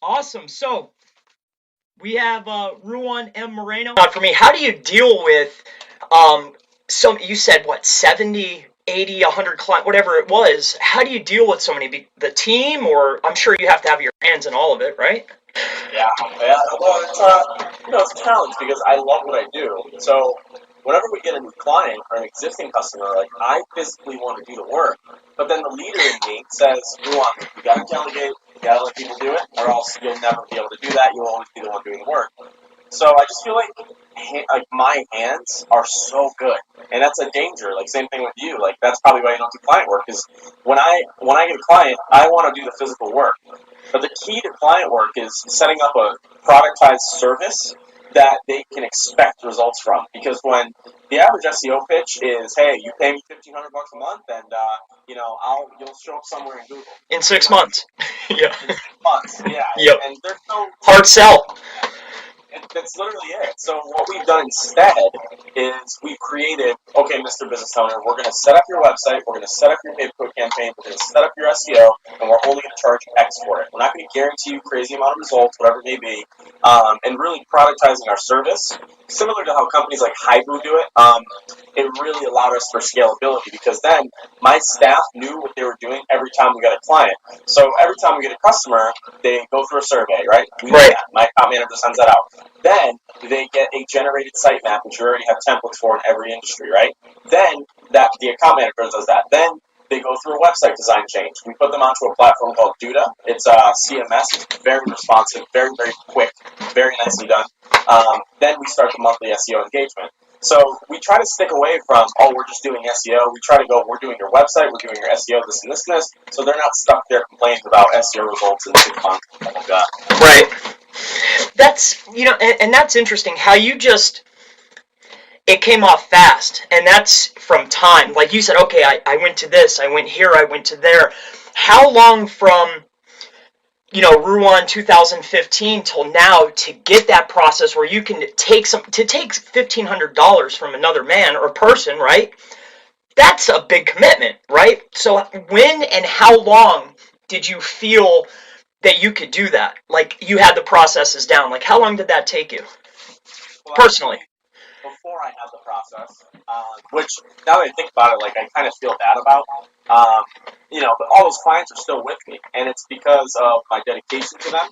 Awesome. So we have Ruan M. Marinho. For me, how do you deal with so you said what 70, 80, 100 client, whatever it was? How do you deal with so many? The team, or I'm sure you have to have your hands in all of it, right? Yeah, yeah. Well, it's a challenge because I love what I do. So whenever we get a new client or an existing customer, like I physically want to do the work, but then the leader in me says, you got to delegate, you got to let people do it, or else you'll never be able to do that. You'll always be the one doing the work. So I just feel like my hands are so good, and that's a danger. Like same thing with you. Like that's probably why you don't do client work. Because when I get a client, I want to do the physical work. But the key to client work is setting up a productized service that they can expect results from. Because when the average SEO pitch is, "Hey, you pay me $1,500 a month, and you'll show up somewhere in Google In in six like months. Yeah. 6 months." Yeah, Yep. and there's no Hard sell. that's literally it. So what we've done instead is we've created, okay, Mr. Business Owner, we're going to set up your website, we're going to set up your pay-per-click campaign, we're going to set up your SEO, and we're only going to charge X for it. We're not going to guarantee you crazy amount of results, whatever it may be, and really productizing our service, similar to how companies like Haibu do it. It really allowed us for scalability because then my staff knew what they were doing every time we got a client. So every time we get a customer, they go through a survey, right? We do Right. that. My account manager sends that out. Then they get a generated sitemap, which we already have templates for in every industry, right? Then the account manager does that. Then they go through a website design change. We put them onto a platform called Duda. It's a CMS. It's very responsive, very, very quick, very nicely done. Then we start the monthly SEO engagement. So we try to stick away from, oh, we're just doing SEO. We try to go, we're doing your website, we're doing your SEO, this and this and this. So they're not stuck there complaining about SEO results in 6 months, stuff like that. Right. That's and that's interesting how you just it came off fast, and that's from time. Like you said, okay, I went to this, I went here, I went to there. How long from Ruan 2015 till now to get that process where you can take $1,500 from another man or person, right? That's a big commitment, right? So when and how long did you feel that you could do that? Like you had the processes down. Like how long did that take you Well, personally? actually, before I had the process, which now that I think about it, like I kind of feel bad about. Um, but all those clients are still with me, and it's because of my dedication to them.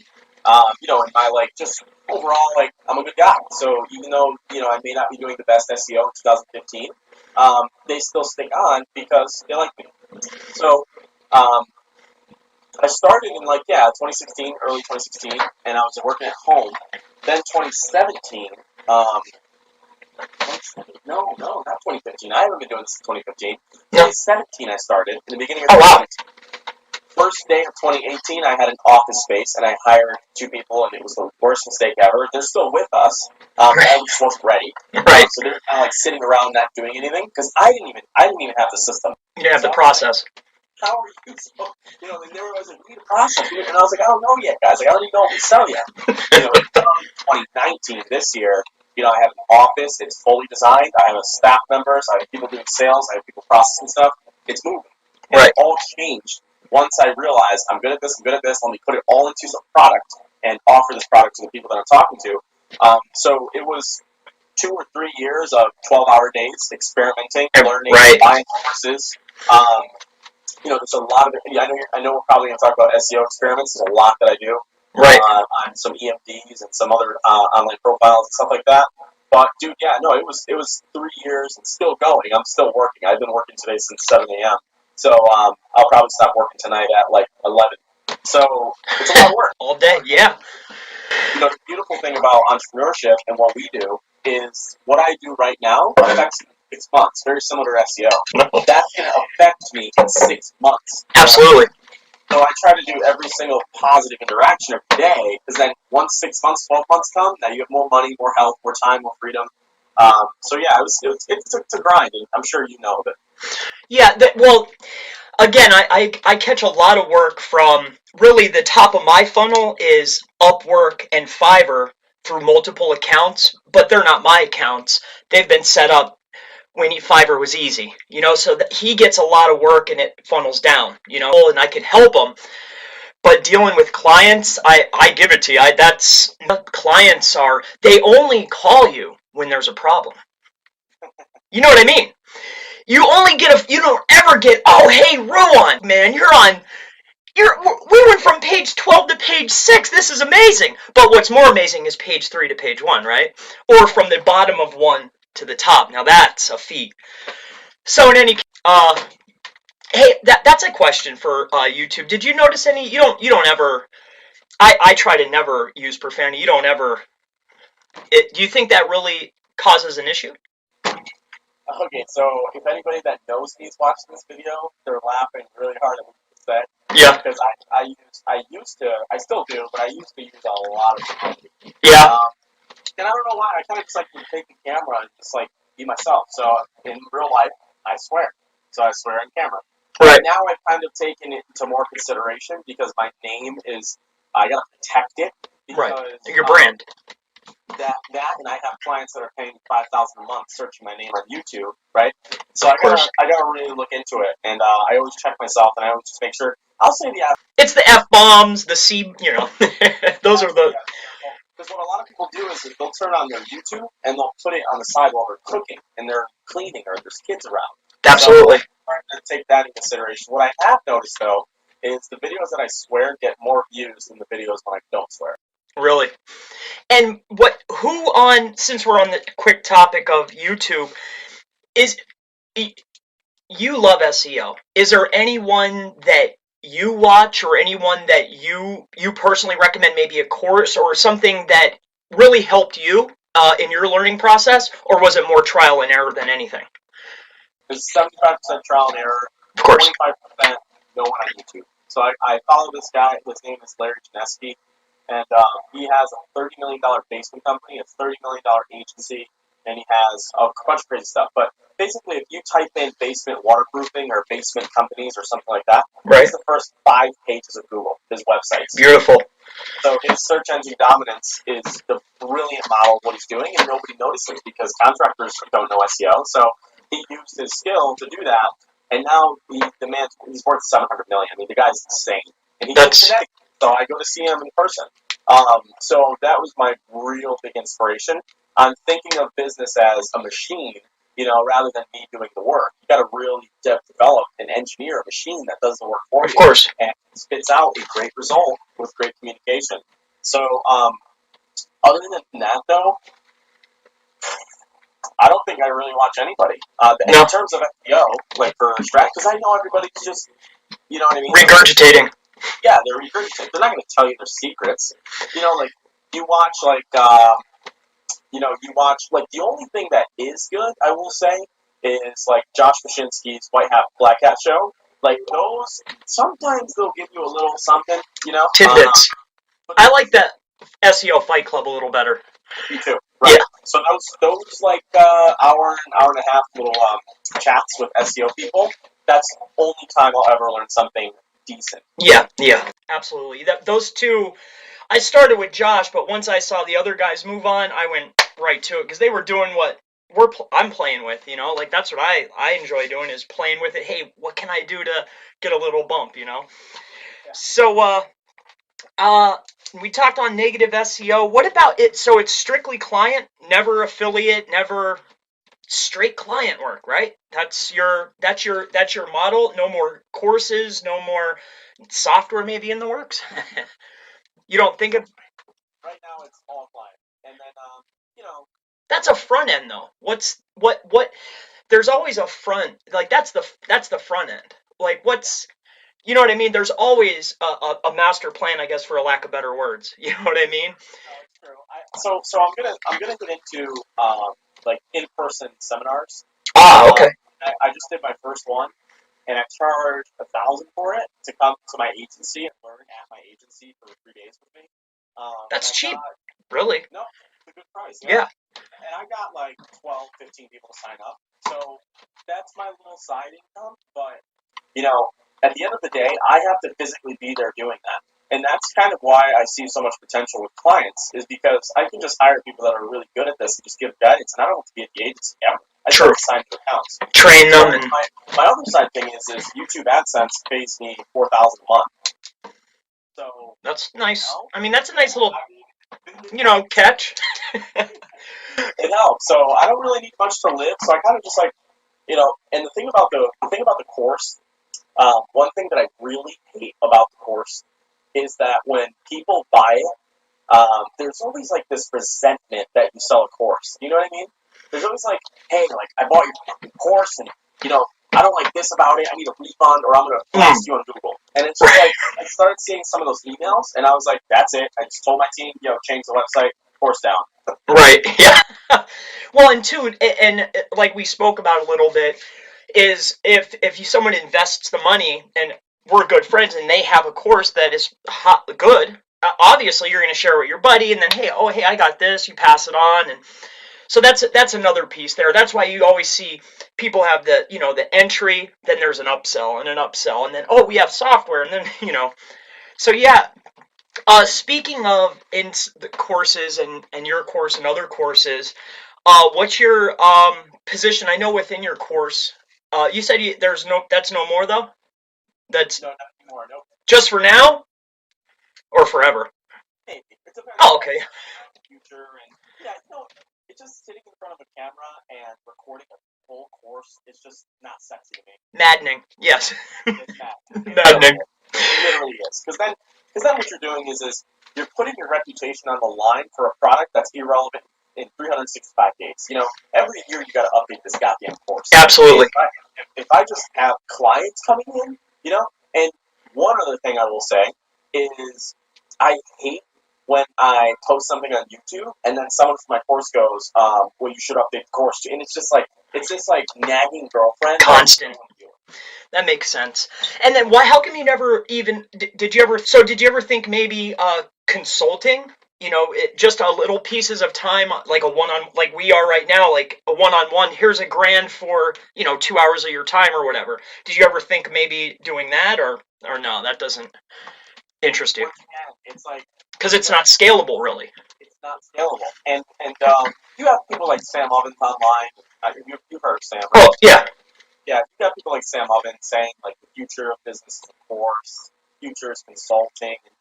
And my like just overall, like I'm a good guy. So even though I may not be doing the best SEO in 2015, they still stick on because they like me. So um, I started in 2016, early 2016, and I was working at home. Then 2017. No, not 2015. I haven't been doing this since 2015. No. 2017, I started. In the beginning of Oh wow. 2017. First day of 2018, I had an office space, and I hired two people, and it was the worst mistake ever. They're still with us, but I just wasn't ready. Right. So they're kind of like sitting around not doing anything because I didn't even have the system. You didn't have the So process. how are you? So, and they were always like, we need a process. And I was like, I don't know yet, guys. Like, I don't even know what we sell yet. 2019, this year, I have an office. It's fully designed. I have staff members. I have people doing sales. I have people processing stuff. It's moving. And Right. it all changed once I realized I'm good at this, I'm good at this. Let me put it all into some product and offer this product to the people that I'm talking to. So it was 2 or 3 years of 12-hour days experimenting, learning, Right. buying courses. There's a lot of it. I know we're probably going to talk about SEO experiments. There's a lot that I do Right. on some EMDs and some other online profiles and stuff like that. But dude, yeah, no, it was 3 years and still going. I'm still working. I've been working today since 7 a.m. So I'll probably stop working tonight at like 11. So it's a lot of work. All day. Yeah. The beautiful thing about entrepreneurship and what we do is what I do right now affects me in 6 months, very similar to SEO. That's going to affect me in 6 months. Absolutely. So I try to do every single positive interaction every day, because then once 6 months, 12 months come, now you have more money, more health, more time, more freedom. So yeah, it's a grind, and I'm sure you know of it. Yeah. Well, again, I catch a lot of work from really the top of my funnel is Upwork and Fiverr through multiple accounts, but they're not my accounts. They've been set up when Fiverr was easy, so that he gets a lot of work and it funnels down, and I can help him. But dealing with clients, I give it to you. That's what clients are. They only call you when there's a problem. You know what I mean? You don't ever get, oh, hey, Ruan, man, we went from page 12 to page 6. This is amazing. But what's more amazing is page 3 to page 1, right? Or from the bottom of 1 to the top. Now that's a feat. So in any case, hey, that's a question for YouTube. Did you notice any? You don't ever. I try to never use profanity. You don't ever. Do you think that really causes an issue? Okay, so if anybody that knows me is watching this video, they're laughing really hard at what you said. Yeah. Because I used to, I still do, but I used to use a lot of profanity. Yeah. And I don't know why. I kind of just like to take the camera and just like be myself. So in real life, I swear. So I swear on camera. Right. But now I've kind of taken it into more consideration because my name is, I gotta protect it. Because, right. Your brand. That and I have clients that are paying $5,000 a month searching my name on YouTube, right? So I gotta really look into it, and I always check myself, and I always just make sure. I'll say the F. It's the F bombs, the C, those are the. Because what a lot of people do is they'll turn on their YouTube and they'll put it on the side while they're cooking and they're cleaning or there's kids around. Absolutely. So I'm trying to take that into consideration. What I have noticed though is the videos that I swear get more views than the videos when I don't swear. Really. And since we're on the quick topic of YouTube, you love SEO. Is there anyone that you watch or anyone that you personally recommend, maybe a course or something that really helped you in your learning process, or was it more trial and error than anything? It's 75% trial and error, of course. 25% no one on YouTube. So I follow this guy. His name is Larry Janeski. And he has a $30 million basement company, a $30 million agency, and he has a bunch of crazy stuff. But basically, if you type in basement waterproofing or basement companies or something like that, right. It's the first 5 pages of Google, his websites. Beautiful. So his search engine dominance is the brilliant model of what he's doing, and nobody notices because contractors don't know SEO. So he used his skill to do that, and now he's worth $700 million. I mean, the guy's insane. And he's in Connecticut. So I go to see him in person. So that was my real big inspiration. I'm thinking of business as a machine, rather than me doing the work. You got to really develop and engineer a machine that does the work for you. Of course. And spits out a great result with great communication. So, other than that, though, I don't think I really watch anybody. In terms of SEO, like for strat, because I know everybody's just, you know what I mean? Regurgitating. Yeah, they're regurgitating. They're not going to tell you their secrets. Like you watch, the only thing that is good, I will say, is like Josh Mashinsky's White Hat Black Hat show. Like those, sometimes they'll give you a little something, tidbits. I like that SEO Fight Club a little better. Me too. Right. Yeah. So those like hour and a half little chats with SEO people. That's the only time I'll ever learn something decent. Yeah, absolutely. Those two, I started with Josh, but once I saw the other guys move on, I went right to it because they were doing what I'm playing with, like that's what I enjoy doing is playing with it. Hey, what can I do to get a little bump, Yeah. So, we talked on negative SEO. What about it? So it's strictly client, never affiliate, never straight client work, right? That's your model. No more courses, no more software maybe in the works. You don't think of right now it's all client. And then that's a front end though. What there's always a front, like that's the front end. Like what's you know what I mean? There's always a master plan, I guess, for a lack of better words. You know what I mean? No, it's true. So I'm gonna get into like in-person seminars. Okay. I just did my first one, and I charged $1,000 for it to come to my agency and learn at my agency for 3 days with me. That's cheap. Really? No, it's a good price. Yeah. And I got like 12, 15 people to sign up. So that's my little side income. But, at the end of the day, I have to physically be there doing that. And that's kind of why I see so much potential with clients, is because I can just hire people that are really good at this and just give guidance. And I don't have to be at the agency ever. I just have to sign their accounts. Train them. And my other side thing is YouTube AdSense pays me $4,000 a month. So, That's nice. know, I mean, that's a nice little, it catch. it helps. So I don't really need much to live. So I kind of just like, and the thing about the course, one thing that I really hate about the course is that when people buy it, there's always like this resentment that you sell a course. You know what I mean? There's always like, hey, like I bought your fucking course, and I don't like this about it. I need a refund, or I'm gonna blast you on Google. And it's just like I started seeing some of those emails, and I was like, that's it. I just told my team, change the website, course down. Right. Yeah. Well, and two, and like we spoke about a little bit, is if someone invests the money and we're good friends and they have a course that is good, obviously you're going to share with your buddy, and then hey, I got this. You pass it on, and so that's another piece there. That's why you always see people have the entry, then there's an upsell and an upsell, and then we have software, and then So yeah, speaking of in the courses and your course and other courses, what's your position? I know within your course, you said that's no more though. That's No, not anymore. Nope. just for now or forever. Maybe. It depends Oh, on okay. the future, and yeah, it's just sitting in front of a camera and recording a full course is just not sexy to me. Maddening. Yes. It's bad. Maddening. It literally is. Because then what you're doing is you're putting your reputation on the line for a product that's irrelevant in 365 days. Every year you got to update this goddamn course. Absolutely. If I just have clients coming in, and one other thing I will say is I hate when I post something on YouTube and then someone from my course goes, well, you should update the course too. And it's just like nagging girlfriend. Constant. That makes sense. And then why? How come you never even did you ever? So did you ever think maybe consulting? Just a little pieces of time, like a one-on, like we are right now, like a one-on-one. Here's $1,000 for 2 hours of your time or whatever. Did you ever think maybe doing that, or no? That doesn't interest you It's like because it's not scalable, really. it's not scalable. And you have people like Sam Ovens online. You've heard of Sam, right? Oh yeah. Yeah, you got people like Sam Ovens saying like the future of business is a course, future is consulting. And,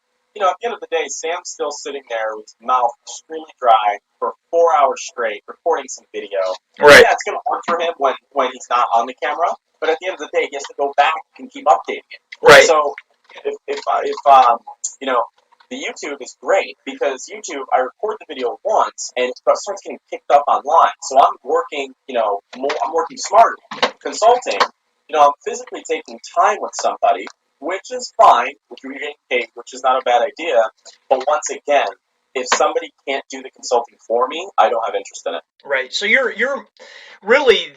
at the end of the day, Sam's still sitting there with his mouth extremely dry for 4 hours straight, recording some video. Right. Yeah, it's going to work for him when he's not on the camera, but at the end of the day, he has to go back and keep updating it. Right. So if the YouTube is great because YouTube, I record the video once and it starts getting picked up online. So I'm working, I'm working smarter. Consulting, I'm physically taking time with somebody, which is fine if you're getting paid, which is not a bad idea. But once again, if somebody can't do the consulting for me, I don't have interest in it. Right. So you're really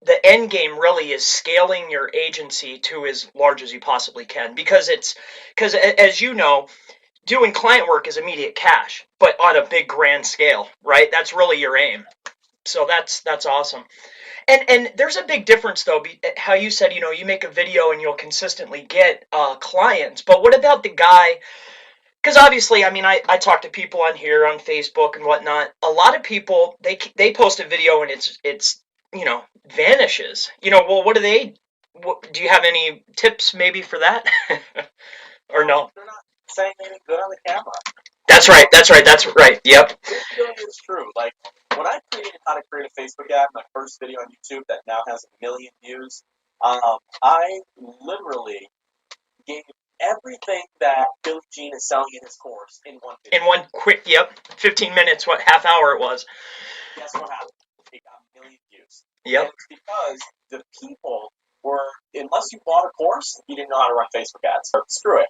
the end game really is scaling your agency to as large as you possibly can because as you know, doing client work is immediate cash, but on a big grand scale, right? That's really your aim. So that's awesome. And there's a big difference though, how you said, you make a video and you'll consistently get clients, but what about the guy? Because obviously, I mean, I talk to people on here on Facebook and whatnot. A lot of people they post a video and it's vanishes. Well, what do they? Do you have any tips maybe for that, or no? They're not saying anything good on the camera. That's right. Yep. It really is true. Like when I created how to create a Facebook ad, my first video on YouTube that now has 1 million views, I literally gave everything that Billy Jean is selling in his course in one video. In one quick, 15 minutes, half hour it was. Guess what happened? It got 1 million views. Yep. And it's because the people were, unless you bought a course, you didn't know how to run Facebook ads. So screw it.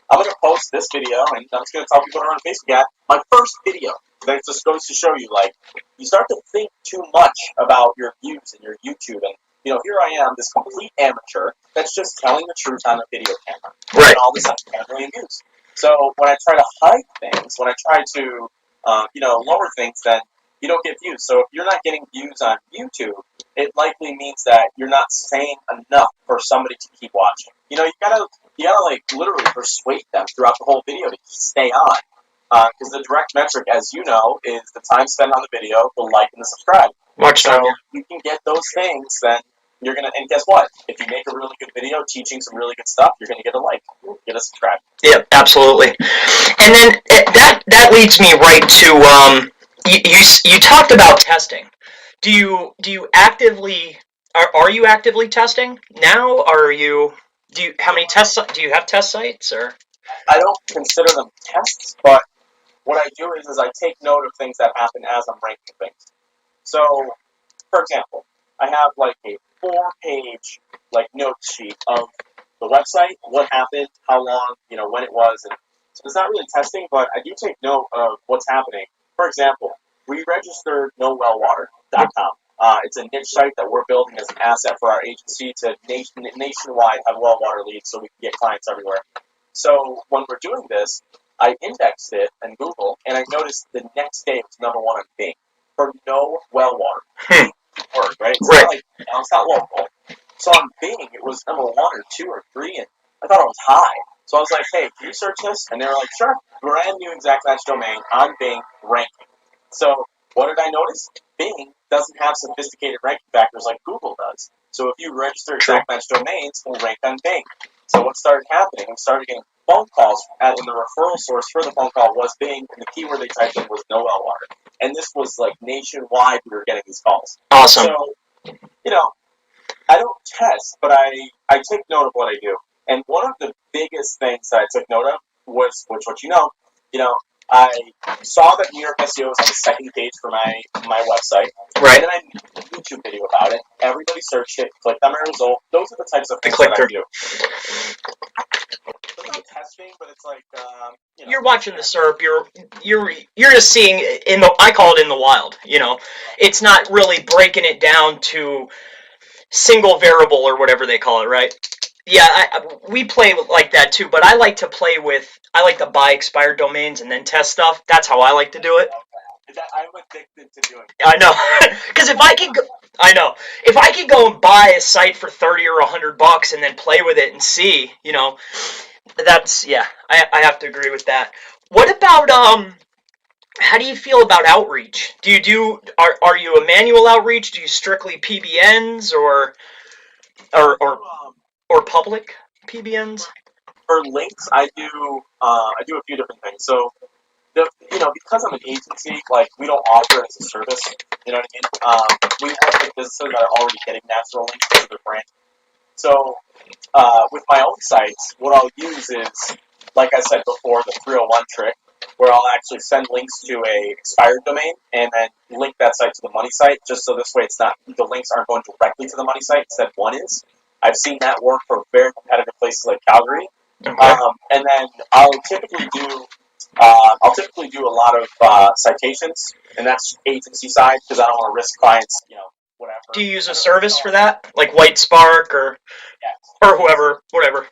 I'm going to post this video, and I'm just going to tell people to run a Facebook ad. My first video. That just goes to show you, like, you start to think too much about your views and your YouTube, and here I am, this complete amateur that's just telling the truth on a video camera. Right. And all of a sudden, I have 1 million views. So when I try to hide things, when I try to, lower things, then you don't get views. So if you're not getting views on YouTube, it likely means that you're not saying enough for somebody to keep watching. You gotta like literally persuade them throughout the whole video to stay on. Because the direct metric, as you know, is the time spent on the video, the like, and the subscribe. Watch time. So you can get those things, then you're gonna, and guess what? If you make a really good video teaching some really good stuff, you're gonna get a like, get a subscribe. Yeah, absolutely. And then that leads me right to you talked about testing. Do you actively are you actively testing now? How many tests do you have test sites or? I don't consider them tests, but what I do is I take note of things that happen as I'm ranking things. So, for example, I have like a 4-page like note sheet of the website, what happened, how long, when it was, and so it's not really testing, but I do take note of what's happening. For example, we registered NoWellWater.com. It's a niche site that we're building as an asset for our agency to nationwide have well water leads so we can get clients everywhere. So when we're doing this, I indexed it in Google, and I noticed the next day it was #1 on Bing for no well water. Word, right? It's not like, it's not local. So on Bing, it was #1 or 2 or 3, and I thought it was high. So I was like, hey, can you search this? And they were like, sure. Brand new exact match domain on Bing ranking. So what did I notice? Bing doesn't have sophisticated ranking factors like Google does. So if you register exact match domains, we'll rank on Bing. So what started happening? We started getting phone calls, and the referral source for the phone call was Bing, and the keyword they typed in was no well water. And this was like nationwide. We were getting these calls. Awesome. So, I don't test, but I take note of what I do. And one of the biggest things that I took note of was, which I saw that New York SEO was on the second page for my website. Right. And then I made a YouTube video about it. Everybody searched it, clicked on my result. Those are the types of things that I do. It's not testing, but it's like you're watching the SERP. You're just seeing I call it in the wild. It's not really breaking it down to single variable or whatever they call it, right? Yeah, we play like that too, but I like to buy expired domains and then test stuff. That's how I like to do it. I'm addicted to doing it. I know, because if I can go and buy a site for $30 or $100 and then play with it and see, I have to agree with that. What about how do you feel about outreach? Are you a manual outreach? Do you strictly PBNs or public PBNs? For links, I do a few different things. So, because I'm an agency, like we don't offer it as a service. You know what I mean? We work with businesses that are already getting natural links to their brand. So, with my own sites, what I'll use is, like I said before, the 301 trick, where I'll actually send links to a expired domain and then link that site to the money site, just so this way the links aren't going directly to the money site, instead one is. I've seen that work for very competitive places like Calgary. Okay. And then I'll typically do a lot of citations, and that's agency side because I don't want to risk clients, whatever. Do you use a service for that, like White Spark or whoever, whatever?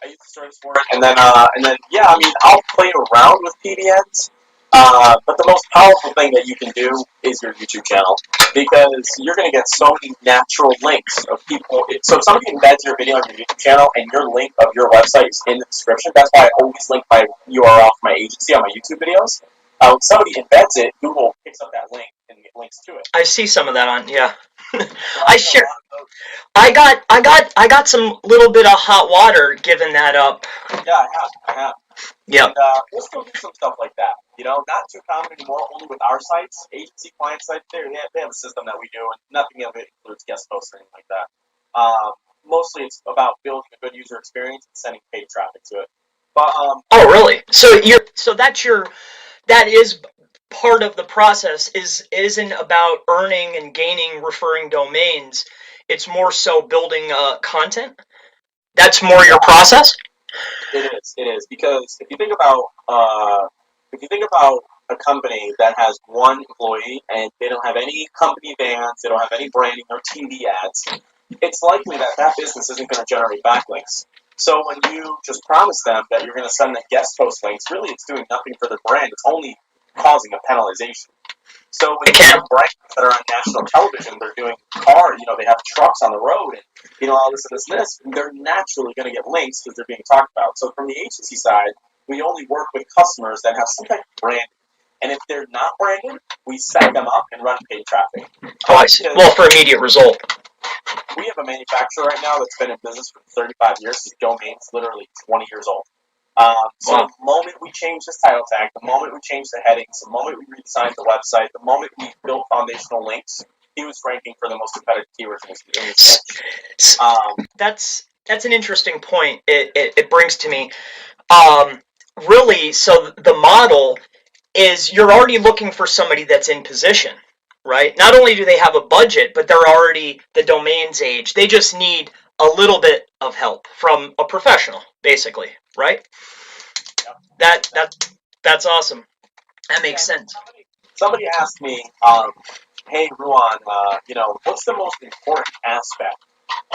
I use the service for it, and then I'll play around with PBNs. But the most powerful thing that you can do is your YouTube channel, because you're going to get so many natural links of people. So if somebody embeds your video on your YouTube channel and your link of your website is in the description, that's why I always link my URL for my agency on my YouTube videos. When somebody embeds it, Google picks up that link and links to it. I see some of that on, yeah. I got some little bit of hot water giving that up. Yeah, I have. Yeah. And we'll still do some stuff like that. Not too common anymore, only with our sites. Agency client sites, they have a system that we do, and nothing of it includes guest posts or anything like that. Mostly it's about building a good user experience and sending paid traffic to it. But oh, really? So that is part of the process isn't about earning and gaining referring domains. It's more so building content. That's more your process. It is because if you think about a company that has one employee and they don't have any company vans, they don't have any branding or TV ads, it's likely that business isn't going to generate backlinks. So when you just promise them that you're going to send them guest post links, really it's doing nothing for the brand. It's only causing a penalization. So when you have brands that are on national television, they're doing cars, they have trucks on the road, and all this and this and this, they're naturally going to get links because they're being talked about. So from the agency side, we only work with customers that have some type of branding. And if they're not branded, we set them up and run paid traffic. Oh, I see. Well, for immediate result. we have a manufacturer right now that's been in business for 35 years. His domain's literally 20 years old. So Wow. the moment we changed this title tag, the moment we changed the headings, the moment we redesigned the website, the moment we built foundational links, he was ranking for the most competitive keywords in his niche. That's an interesting point. It brings to me. Really, so the model is you're already looking for somebody that's in position, right? Not only do they have a budget, but they're already the domain's age. They just need a little bit of help from a professional, basically, right? Yep. That's awesome. That makes sense. Somebody asked me, hey, Ruan, what's the most important aspect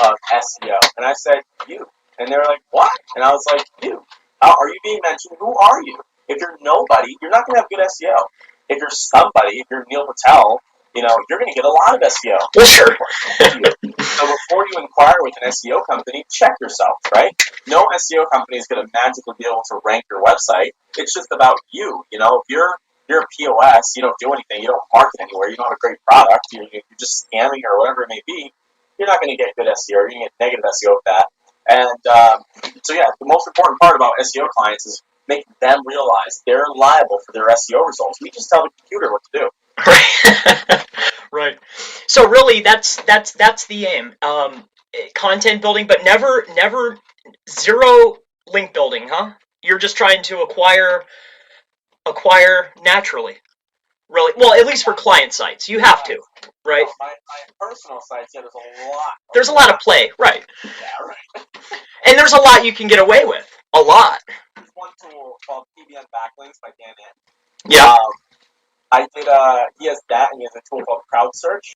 of SEO? And I said, you. And they were like, what? And I was like, you. Are you being mentioned? Who are you? If you're nobody, you're not going to have good SEO. If you're somebody, if you're Neil Patel, you're going to get a lot of SEO. Well, sure. So before you inquire with an SEO company, check yourself, right? No SEO company is going to magically be able to rank your website. It's just about you. If you're a POS, you don't do anything, you don't market anywhere, you don't have a great product, you're just scamming or whatever it may be, you're not going to get good SEO, you're going to get negative SEO with that. And so yeah, the most important part about SEO clients is making them realize they're liable for their SEO results. We just tell the computer what to do. Right. Right. So really, that's the aim. Content building, but never zero link building, huh? You're just trying to acquire naturally. Really, well, at least for client sites, you have to, right? My personal sites, yeah, there's a lot. There's a lot of play, right? Yeah, right. And there's a lot you can get away with. A lot. There's one tool called PBN Backlinks by Dan M. Yeah. He has that, and he has a tool called CrowdSearch.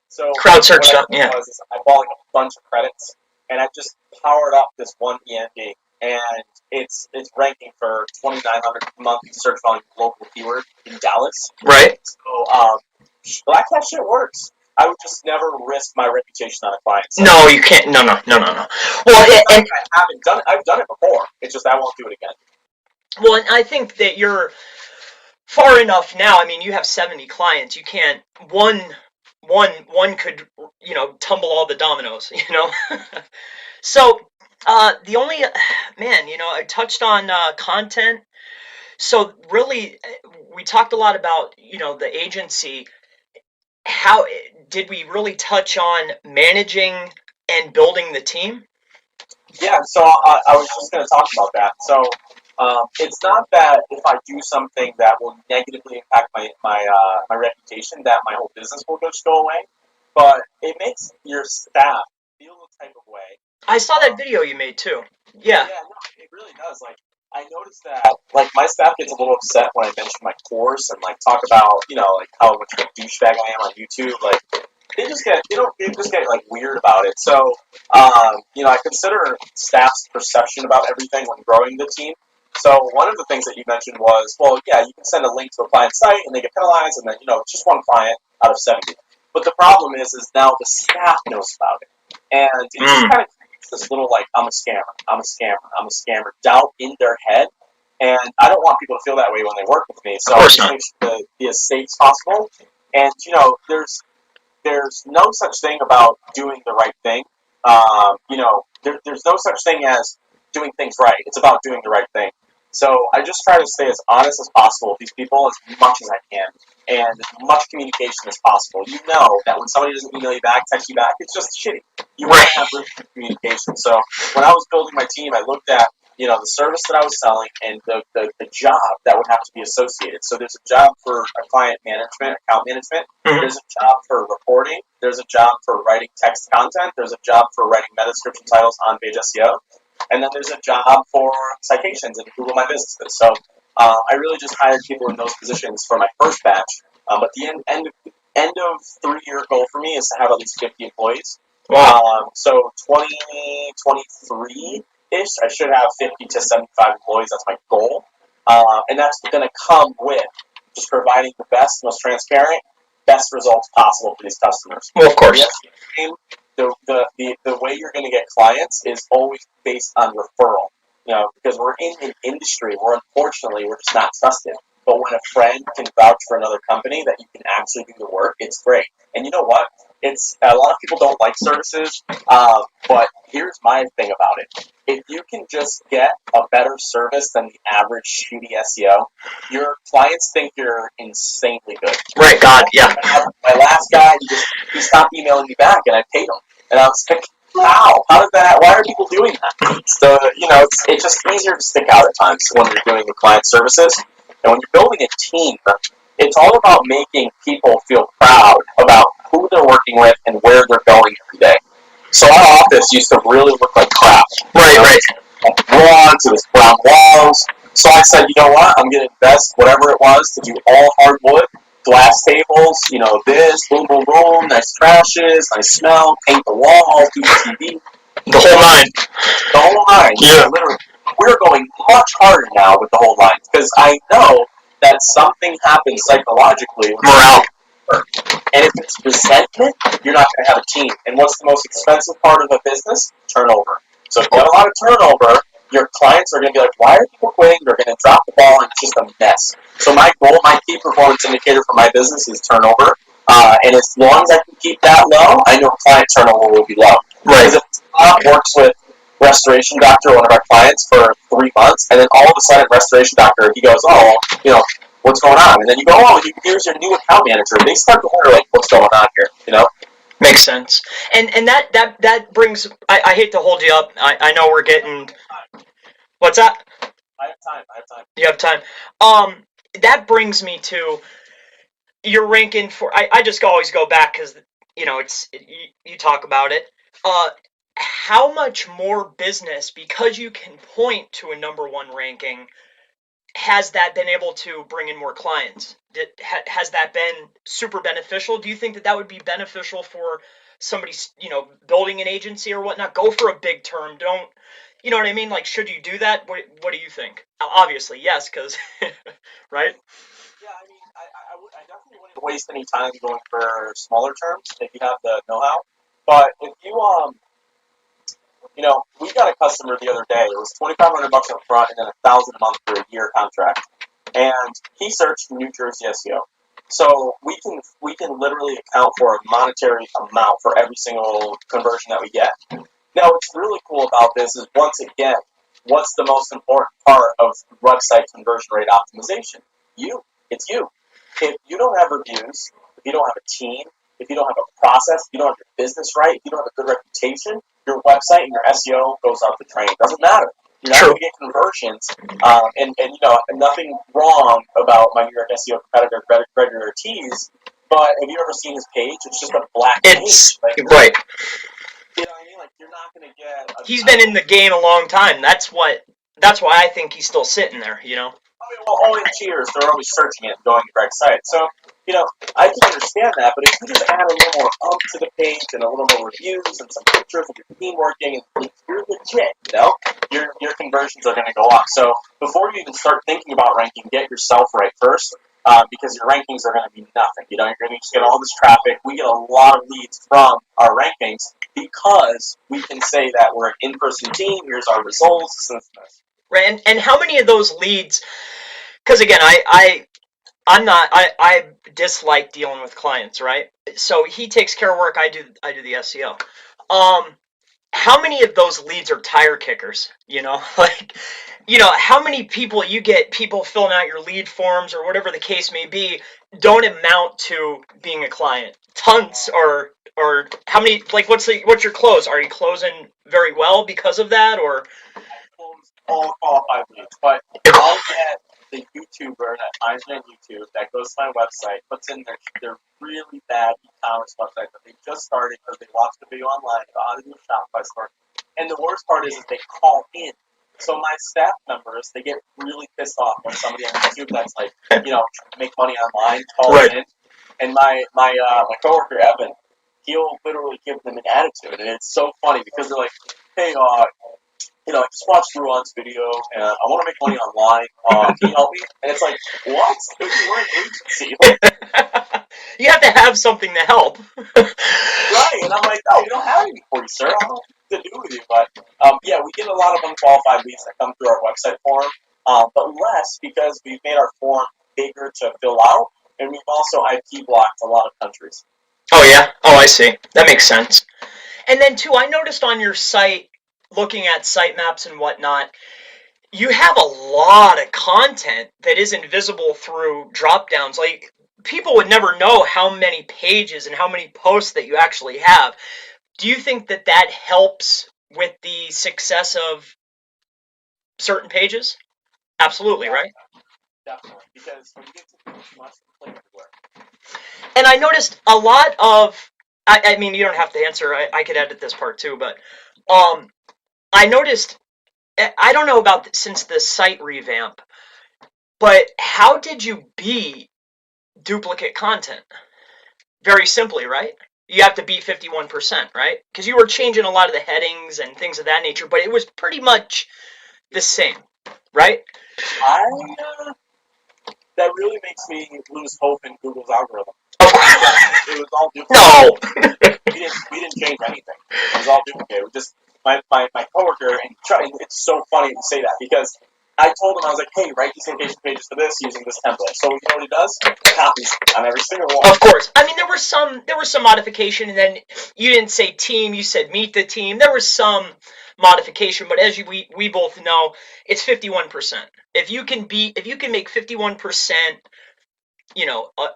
So CrowdSearch, what yeah. I bought like a bunch of credits, and I just powered up this one END, and it's ranking for 2,900 monthly search volume local keyword in Dallas. Right. So that shit works. I would just never risk my reputation on a client. So no, you can't. No. Well, I haven't done it. I've done it before. It's just I won't do it again. Well, and I think that you're far enough now. I mean, you have 70 clients. You can't one could tumble all the dominoes. So the only I touched on content. So really, we talked a lot about the agency. How did we really touch on managing and building the team? Yeah, so I was just going to talk about that. So it's not that if I do something that will negatively impact my reputation, that my whole business will just go away, but it makes your staff feel a type of way. I saw that video you made too. Yeah. Yeah, no, it really does. Like, I noticed that, like, my staff gets a little upset when I mention my course and, like, talk about, like, how much of a douchebag I am on YouTube. Like, they just get like weird about it. So, I consider staff's perception about everything when growing the team. So one of the things that you mentioned was, well, yeah, you can send a link to a client site and they get penalized, and then it's just one client out of 70. But the problem is now the staff knows about it, and it just kind of creates this little like I'm a scammer doubt in their head. And I don't want people to feel that way when they work with me. So I just make sure to be as safe as possible. And there's no such thing about doing the right thing. There's no such thing as doing things right. It's about doing the right thing. So I just try to stay as honest as possible with these people as much as I can, and as much communication as possible. You know that when somebody doesn't email you back, text you back, it's just shitty. You want to have room for communication. So when I was building my team, I looked at the service that I was selling and the job that would have to be associated. So there's a job for client management, account management. Mm-hmm. There's a job for reporting. There's a job for writing text content. There's a job for writing meta description titles on page SEO. And then there's a job for citations and Google My Business. So I really just hired people in those positions for my first batch. But the end of 3-year goal for me is to have at least 50 employees. Wow. So 2023-ish, I should have 50 to 75 employees. That's my goal. And that's going to come with just providing the best, most transparent, best results possible for these customers. Well, of course. The way you're going to get clients is always based on referral. Because we're in an industry where unfortunately we're just not trusted. But when a friend can vouch for another company that you can actually do the work, it's great. And you know what? it's a lot of people don't like services, but here's my thing about it. If you can just get a better service than the average shitty SEO, your clients think you're insanely good. Right, God, yeah. My last guy, he stopped emailing me back, and I paid him. And I was like, how? How did that? Why are people doing that? So, it's just easier to stick out at times when you're doing the client services. And when you're building a team, it's all about making people feel proud about who they're working with and where they're going every day. So our office used to really look like crap. Right. Lawns, it was brown walls. So I said, you know what? I'm going to invest whatever it was to do all hardwood, glass tables, this, boom, boom, boom, nice trashes, nice smell, paint the walls, do the TV. The whole nine. The whole line. Yeah. Literally, we're going much harder now with the whole line because I know that something happens psychologically with morale. And if it's resentment, you're not going to have a team. And what's the most expensive part of a business? Turnover. So if you have a lot of turnover, your clients are going to be like, why are people quitting? They're going to drop the ball, and it's just a mess. So my goal, my key performance indicator for my business is turnover. And as long as I can keep that low, I know client turnover will be low. Right. Because if Scott works with Restoration Doctor, one of our clients, for 3 months, and then all of a sudden, Restoration Doctor, he goes, oh, what's going on? And then you go, oh, here's your new account manager. They start to wonder, like, what's going on here, Makes sense. And that brings, I hate to hold you up. I know we're getting, what's that? I have time. You have time. That brings me to your ranking for, I just always go back because, you talk about it. How much more business, because you can point to a number one ranking, has that been able to bring in more clients? Has that been super beneficial? Do you think that would be beneficial for somebody, building an agency or whatnot? Go for a big term. Don't, you know what I mean? Like, should you do that? What do you think? Obviously, yes, because, right? Yeah, I mean, I definitely wouldn't waste any time going for smaller terms if you have the know-how. But if we got a customer the other day. It was $2,500 up front and then $1,000 a month for a year contract. And he searched New Jersey SEO. So we can literally account for a monetary amount for every single conversion that we get. Now, what's really cool about this is, once again, what's the most important part of website conversion rate optimization? It's you. If you don't have reviews, if you don't have a team, if you don't have a process, if you don't have your business right, if you don't have a good reputation, your website and your SEO goes off the train. It doesn't matter. You're not going to get conversions. And nothing wrong about my New York SEO competitor, Gregory Ortiz, but have you ever seen his page? It's just a black page. Right. You know what I mean? Like, you're not going to get... He's been in the game a long time. That's why I think he's still sitting there, All in cheers, they're always searching it and going to Greg's site. So, I can understand that, but if you just add a little more oomph to the page and a little more reviews and some pictures of your team working, and you're legit, your conversions are going to go up. So before you even start thinking about ranking, get yourself right first, because your rankings are going to be nothing. You're going to just get all this traffic. We get a lot of leads from our rankings because we can say that we're an in-person team. Here's our results. Right, and how many of those leads? Because again, I dislike dealing with clients, right? So he takes care of work. I do the SEO. How many of those leads are tire kickers? How many people you get, people filling out your lead forms or whatever the case may be, don't amount to being a client? Tons, or how many? Like, what's your close? Are you closing very well because of that, or? I close all qualified leads, but I'll get the YouTuber that finds me on YouTube that goes to my website, puts in their really bad e-commerce website that they just started because they watched the video online about how to do a Shopify store. And the worst part is they call in. So my staff members, they get really pissed off when somebody on YouTube that's like, trying to make money online calls in. And my coworker Evan, he'll literally give them an attitude, and it's so funny because they're like, hey, I just watched Ruan's video, and I want to make money online. Can you help me? And it's like, what? We're an agency. You have to have something to help. Right, and I'm like, no, we don't have anything for you, sir. I don't know what to do with you. But, yeah, we get a lot of unqualified leads that come through our website form, but less because we've made our form bigger to fill out, and we've also IP blocked a lot of countries. Oh yeah. Oh, I see. That makes sense. And then too, I noticed on your site, looking at sitemaps and whatnot, you have a lot of content that isn't visible through drop downs. Like people would never know how many pages and how many posts that you actually have. Do you think that that helps with the success of certain pages? Absolutely, Yeah, right? definitely. Because when you get too much, you play everywhere. And I noticed a lot of, I mean, you don't have to answer. I could edit this part too, but um, I noticed. I don't know about since the site revamp, but how did you beat duplicate content? Very simply, right? You have to beat 51%, right? Because you were changing a lot of the headings and things of that nature, but it was pretty much the same, right? I That really makes me lose hope in Google's algorithm Of because course. it was all duplicate. No. We didn't change anything. It was all duplicate. We just my coworker and it's so funny to say that because I told him I was like, hey, write these invitation pages for this using this template. So you know what he does? Copies on every single one. Of course. I mean, there was some modification, and then you didn't say team, you said meet the team. There was some modification, but as we both know, it's 51%. If you can make 51%,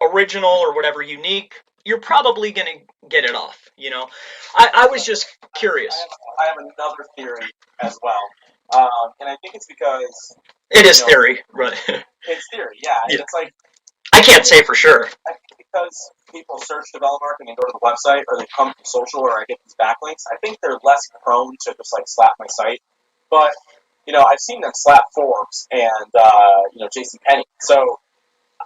original or whatever unique, you're probably gonna get it off. I was just I curious. have I have another theory as well, and I think it's because It you is know theory, but it's theory, yeah, and yeah, it's like I I can't think say for sure. I think because people search Develomark and they go to the website or they come from social or I get these backlinks, I think they're less prone to just like slap my site. But I've seen them slap Forbes and JC Penney. So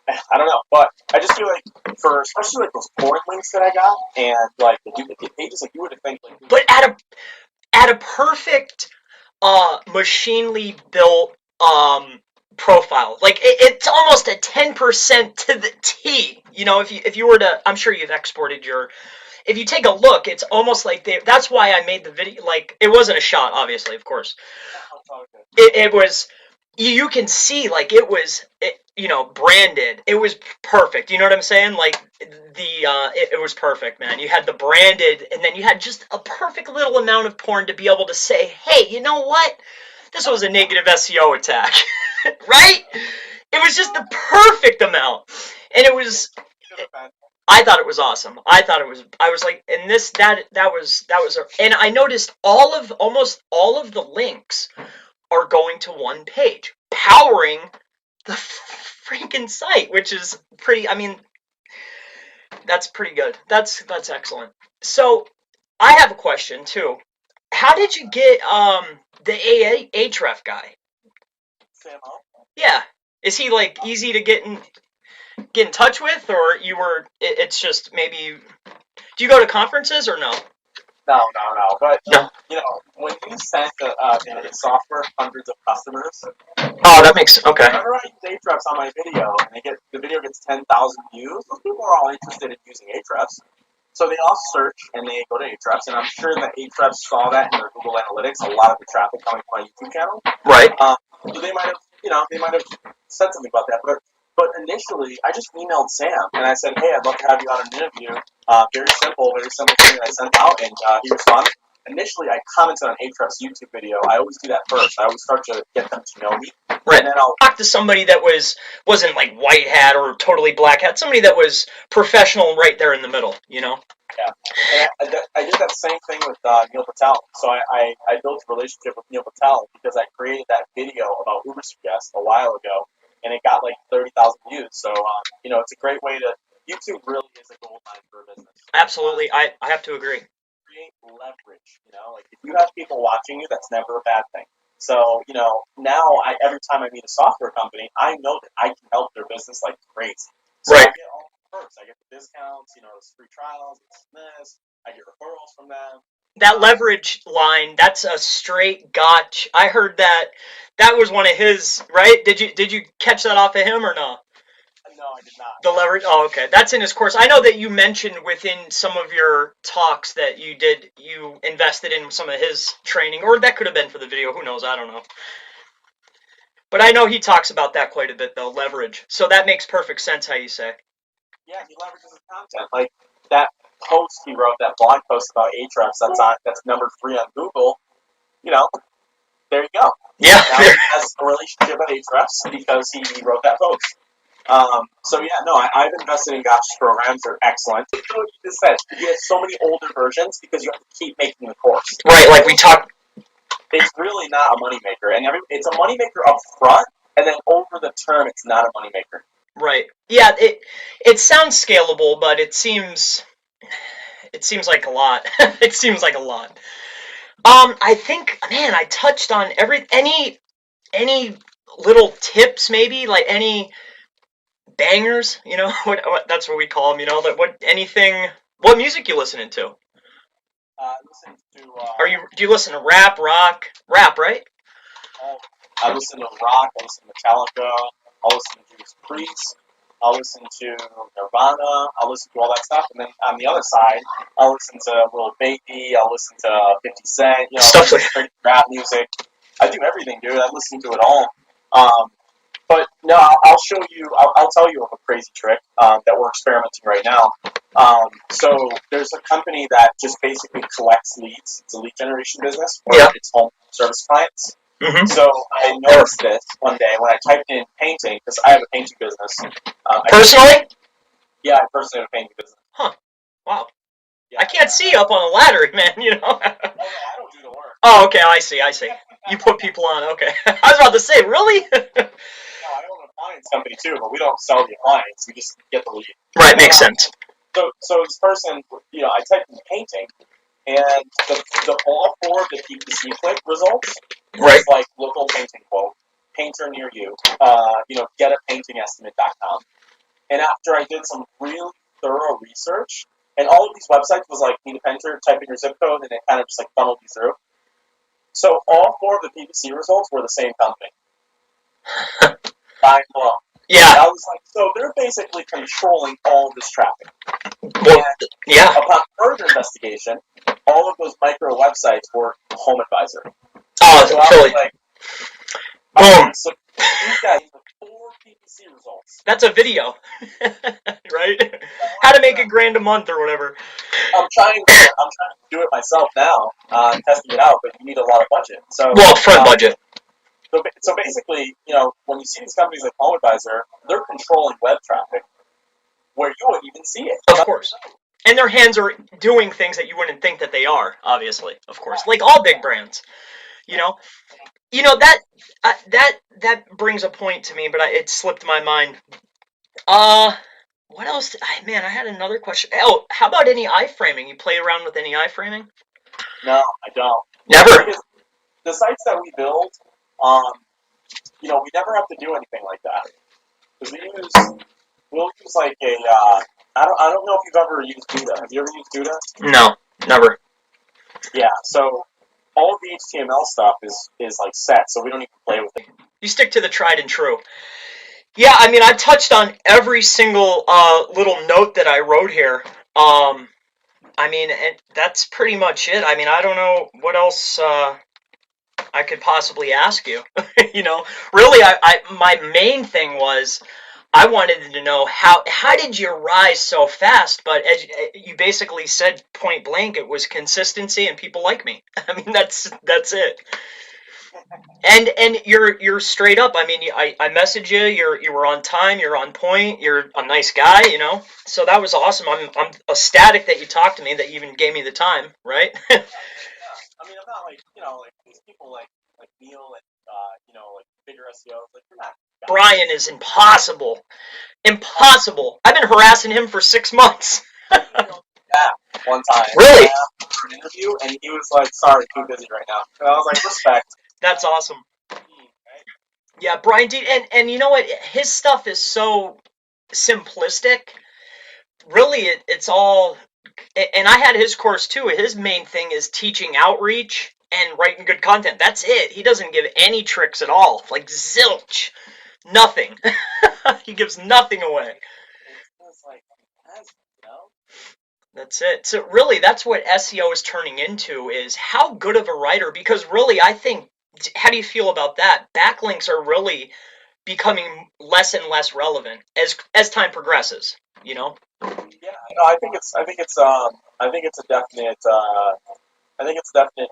I don't know, but I just feel like for especially like those foreign links that I got and like the duplicate pages, like you would think like But at a perfect machinely built profile. Like it's almost a 10% to the T. If you were to, I'm sure you've exported your. If you take a look, it's almost like that's why I made the video. Like it wasn't a shot, obviously, of course. It was. You can see like branded. It was perfect. You know what I'm saying? Like it was perfect, man. You had the branded, and then you had just a perfect little amount of porn to be able to say, hey, you know what? This was a negative SEO attack, right? It was just the perfect amount, and it was. I thought it was awesome. I thought it was. I was like, and that was, and I noticed almost all of the links are going to one page, powering the freaking site, which is pretty. I mean, that's pretty good. That's excellent. So I have a question too. How did you get the Href guy? Sam Ho? Yeah, is he like easy to get in touch with, or you were? It's just maybe. Do you go to conferences or no? No, no, no. But No. when you send the software hundreds of customers, Oh, that makes okay. whenever I use Ahrefs on my video and the video gets 10,000 views, those people are all interested in using Ahrefs. So they all search and they go to Ahrefs, and I'm sure that Ahrefs saw that in their Google Analytics, a lot of the traffic coming from my YouTube channel. Right. So they might have said something about that. But initially, I just emailed Sam and I said, hey, I'd love to have you on an interview. Very simple thing that I sent out, and he responded. Initially, I commented on Ahrefs' YouTube video. I always do that first. I always start to get them to know me, Right. and then I'll Talk to somebody that wasn't like white hat or totally black hat. Somebody that was professional, right there in the middle. yeah. And I did that same thing with Neil Patel. So I built a relationship with Neil Patel because I created that video about Uber Suggest a while ago, and it got like 30,000 views. So it's a great way to. YouTube really is a gold mine for a business. Absolutely, I have to agree. Create leverage. Like if you have people watching you, that's never a bad thing. So now every time I meet a software company, I know that I can help their business like crazy. So Right. I get all the perks. I get the discounts. It's free trials. It's this. I get referrals from them. That leverage line, that's a straight gotch. I heard that was one of his, right? Did you catch that off of him or no? No, I did not. The leverage. Oh, okay. That's in his course. I know that you mentioned within some of your talks that you invested in some of his training, or that could have been for the video. Who knows? I don't know. But I know he talks about that quite a bit, though, leverage. So that makes perfect sense how you say. Yeah, he leverages his content like that. post he wrote, that blog post about Ahrefs that's number 3 on Google, there you go. Yeah. Now he has a relationship with Ahrefs because he wrote that post. So yeah, no, I've invested in Gotcha's programs. They're excellent. You know what you just said. You have so many older versions because you have to keep making the course. Right, like we talked. It's really not a moneymaker, and it's a moneymaker up front, and then over the term, it's not a moneymaker. Right. Yeah, it sounds scalable, but it seems like a lot. It seems like a lot. I think, man, I touched on any little tips, maybe, like any bangers, what that's what we call them, what music you listening to? Listen to. Do you listen to rap, rock, right? I listen to rock. I listen to Metallica. I listen to Judas Priest. I'll listen to Nirvana. I'll listen to all that stuff, and then on the other side, I'll listen to Lil Baby. I'll listen to 50 Cent. Stuff like straight rap music. I do everything, dude. I listen to it all. But no, I'll show you. I'll tell you of a crazy trick that we're experimenting right now. So there's a company that just basically collects leads. It's a lead generation business where it's home service clients. Mm-hmm. So I noticed this one day when I typed in painting, because I have a painting business. Personally? Yeah, I personally have a painting business. Huh. Wow. Yeah, I can't see you up on a ladder, man, Oh, no, I don't do the work. Oh, okay, I see. You put people on, okay. I was about to say, really? No, I own an appliance company too, but we don't sell the appliance. We just get the lead. Right, makes sense. So this person, I typed in painting, and all 4 of the PPC click results was like local painting quote, painter near you, getapaintingestimate.com. And after I did some really thorough research, and all of these websites was like, need a painter, type in your zip code, and it kind of just like funneled you through. So all 4 of the PPC results were the same company. Mind blown. Yeah. And I was like, so they're basically controlling all of this traffic. Well, yeah. Upon further investigation, all of those micro websites were Home Advisor. Oh, so I was like, boom. So these guys have 4 PPC results. That's a video, right? How to make $1,000 a month or whatever. I'm trying to do it myself now, testing it out, but you need a lot of budget. So upfront budget. So basically, when you see these companies like Home Advisor, they're controlling web traffic where you wouldn't even see it. Of course. And their hands are doing things that you wouldn't think that they are, obviously, of course. Like all big brands, that brings a point to me, but it slipped my mind. What else? Man, I had another question. Oh, how about any iframing? You play around with any iframing? No, I don't. Never? Because the sites that we build, we never have to do anything like that. Because we'll use like I don't know if you've ever used Duda. Have you ever used Duda? No, never. Yeah, so all of the HTML stuff is like set, so we don't even play with it. You stick to the tried and true. Yeah, I mean, I touched on every single little note that I wrote here. I mean, that's pretty much it. I mean, I don't know what else I could possibly ask you. Really, my main thing was I wanted to know how did you rise so fast? But as you basically said point blank, it was consistency and people like me. I mean, that's it. And you're straight up. I mean, I messaged you. You were on time. You're on point. You're a nice guy. So that was awesome. I'm ecstatic that you talked to me. That you even gave me the time. Right. Yeah. I mean, I'm not like these people like Neil and like bigger SEOs. Like you're not. Brian is impossible. Impossible. I've been harassing him for 6 months. Yeah, one time. Really? For an interview, and he was like, "Sorry, too busy right now." And I was like, "Respect." That's awesome. Yeah, Brian D. And you know what? His stuff is so simplistic. Really, it's all. And I had his course too. His main thing is teaching outreach and writing good content. That's it. He doesn't give any tricks at all. Like zilch. Nothing. He gives nothing away. It's like, That's it. So really, that's what SEO is turning into, is how good of a writer, because really, I think, how do you feel about that? Backlinks are really becoming less and less relevant as time progresses. You know? Yeah, no, I think it's a definite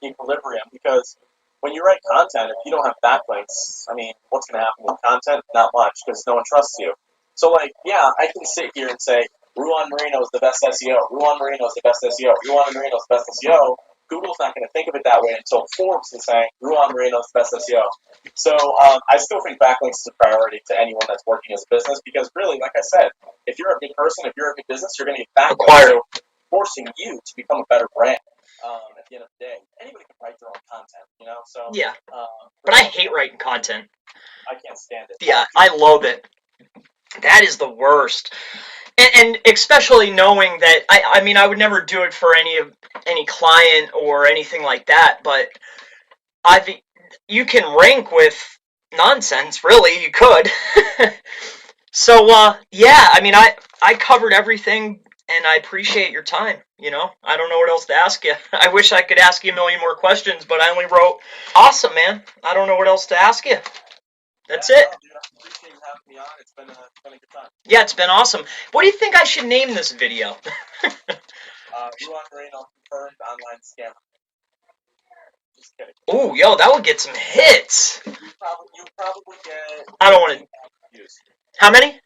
equilibrium because when you write content, if you don't have backlinks, I mean, what's going to happen with content? Not much because no one trusts you. So, like, yeah, I can sit here and say Ruan Marino is the best SEO. Ruan Marino is the best SEO. Ruan Marino is the best SEO. Google's not going to think of it that way until Forbes is saying Ruan Marino is the best SEO. So I still think backlinks is a priority to anyone that's working as a business because really, like I said, if you're a good person, if you're a good business, you're going to need backlinks. So forcing you to become a better brand. At the end of the day, anybody can write their own content, you know. So yeah, but I hate writing content. I can't stand it. Yeah, I loathe it. That is the worst. And especially knowing that I mean I would never do it for any client or anything like that, but you can rank with nonsense, really. You could. So yeah, I mean I covered everything, and I appreciate your time. You know, I don't know what else to ask you. I wish I could ask you a million more questions, but I only wrote. Awesome, man. I don't know what else to ask you. That's it. No, dude, I appreciate you having me on. It's been a good time. Yeah, it's been awesome. What do you think I should name this video? Ruan Marino confirmed online scammer. Just kidding. Ooh, yo, that would get some hits. You probably get. I don't want to. Views. How many?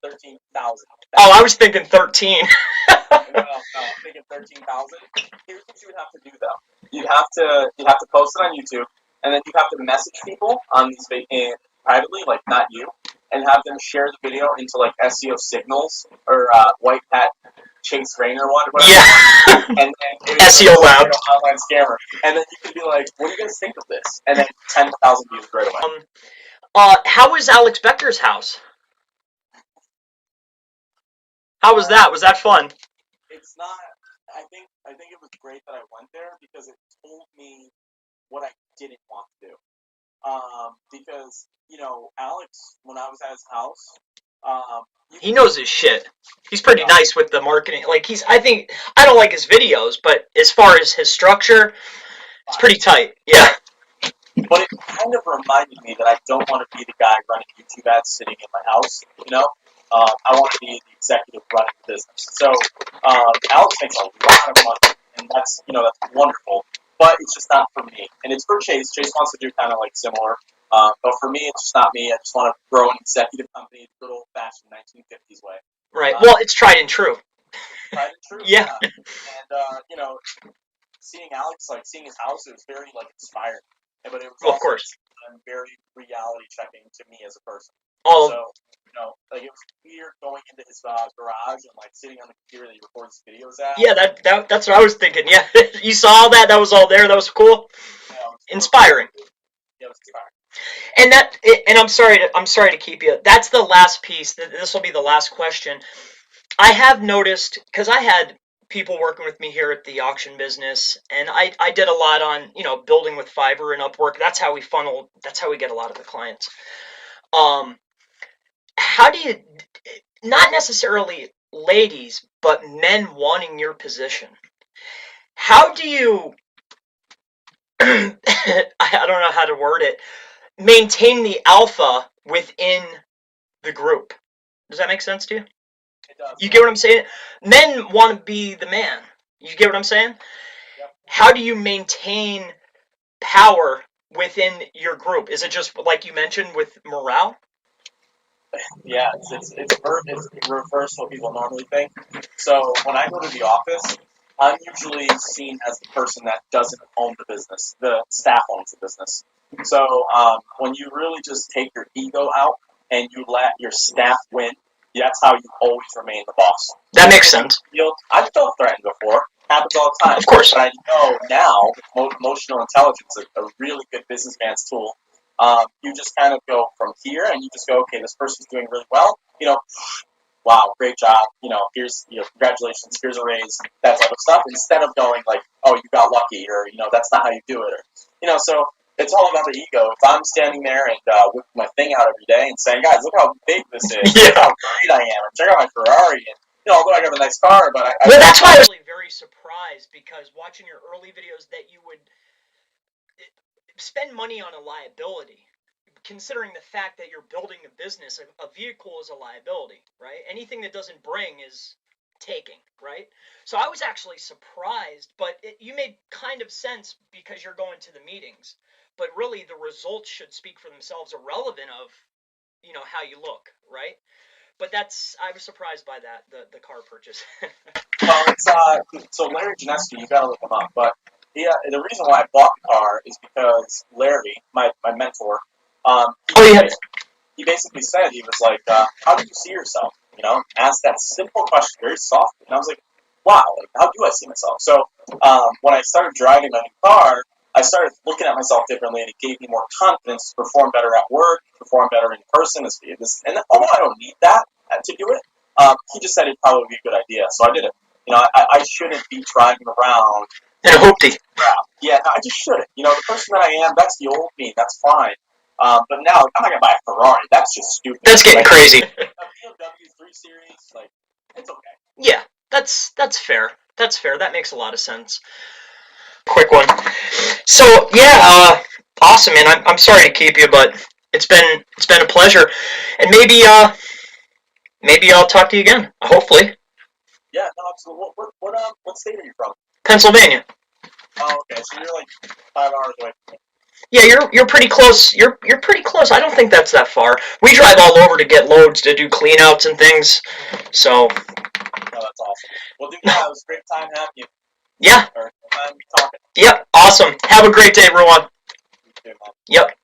13,000. Oh, I was thinking 13. No, I'm thinking 13,000. Here's what you would have to do though. You'd have to post it on YouTube, and then you have to message people on these privately, like not you, and have them share the video into like SEO Signals or White Hat Chase Rainer one, whatever. Yeah. And then SEO Lab. Online scammer, and then you could be like, "What do you guys think of this?" And then 10,000 views right away. How was Alex Becker's house? How was that? Was that fun? It's not. I think it was great that I went there because it told me what I didn't want to do. Because Alex, when I was at his house, he knows his shit. He's pretty nice with the marketing. Like I don't like his videos, but as far as his structure, it's pretty tight. Yeah. But it kind of reminded me that I don't want to be the guy running YouTube ads sitting in my house, I want to be the executive running the business. So Alex makes a lot of money, and that's wonderful. But it's just not for me, and it's for Chase. Chase wants to do kind of like similar, but for me, it's just not me. I just want to grow an executive company the good old-fashioned 1950s way. Right. Well, it's tried and true. Tried and true. Yeah. And seeing Alex, seeing his house, it was very inspiring. But it was also, of course, very reality checking to me as a person. Oh. So, it was weird going into his garage and sitting on the computer that he records videos at. Yeah, that's what I was thinking. Yeah, you saw all that. That was all there. That was cool. Yeah, it was inspiring. Yeah, it was inspiring. And I'm sorry to keep you. That's the last piece. This will be the last question. I have noticed because I had people working with me here at the auction business, and I did a lot on building with Fiverr and Upwork. That's how we funnel. That's how we get a lot of the clients. How do you, not necessarily ladies, but men wanting your position, how do you, I don't know how to word it, maintain the alpha within the group? Does that make sense to you? It does. You get what I'm saying? Men want to be the man. You get what I'm saying? Yep. How do you maintain power within your group? Is it just like you mentioned with morale? Yeah, it's reverse what people normally think. So when I go to the office, I'm usually seen as the person that doesn't own the business. The staff owns the business. So when you really just take your ego out and you let your staff win, that's how you always remain the boss. That makes sense. I've felt threatened before. Happens all the time. Of course. But I know now, emotional intelligence is a really good businessman's tool. You just kind of go from here, and you just go, okay, this person's doing really well. Wow, great job. Here's, congratulations. Here's a raise. That type of stuff. Instead of going like, oh, you got lucky, or that's not how you do it, or so it's all about the ego. If I'm standing there and whipping my thing out every day and saying, guys, look how big this is. Yeah. Look how great I am. And check out my Ferrari. And although I got a nice car, but well, that's why I was really very surprised because watching your early videos that you would spend money on a liability. considering the fact that you're building a business, a vehicle is a liability, right? Anything that doesn't bring is taking, right? So I was actually surprised, but you made kind of sense because you're going to the meetings. But really, the results should speak for themselves, irrelevant of, how you look, right? But I was surprised by that, the car purchase. Well, it's so Larry Janeski, you gotta look him up. But the reason why I bought the car is because Larry, my mentor, Oh yeah. he basically said, he was like, "How do you see yourself?" Asked that simple question, very softly, and I was like, "Wow, like, how do I see myself?" So when I started driving my new car, I started looking at myself differently, and it gave me more confidence to perform better at work, perform better in person. And although I don't need that to do it, he just said it'd probably be a good idea, so I did it. I shouldn't be driving around. And a hoopty. Crap. Yeah, no, I just shouldn't. The person that I am, that's the old me. That's fine. But now I'm not gonna buy a Ferrari. That's just stupid. That's getting crazy. A BMW 3 Series, like, it's okay. Yeah, that's fair. That's fair. That makes a lot of sense. Quick one. So yeah, awesome, man. I'm sorry to keep you, but it's been a pleasure, and maybe I'll talk to you again. Hopefully. Yeah, no, absolutely. What state are you from? Pennsylvania. Oh, okay. So you're like 5 hours away from me. Yeah, you're pretty close. You're pretty close. I don't think that's that far. We drive all over to get loads to do cleanouts and things. So. Oh, that's awesome. Well, dude, yeah, it was a great time having you. Yeah. Or time talking. Yep. Awesome. Have a great day, everyone. You too, man. Yep.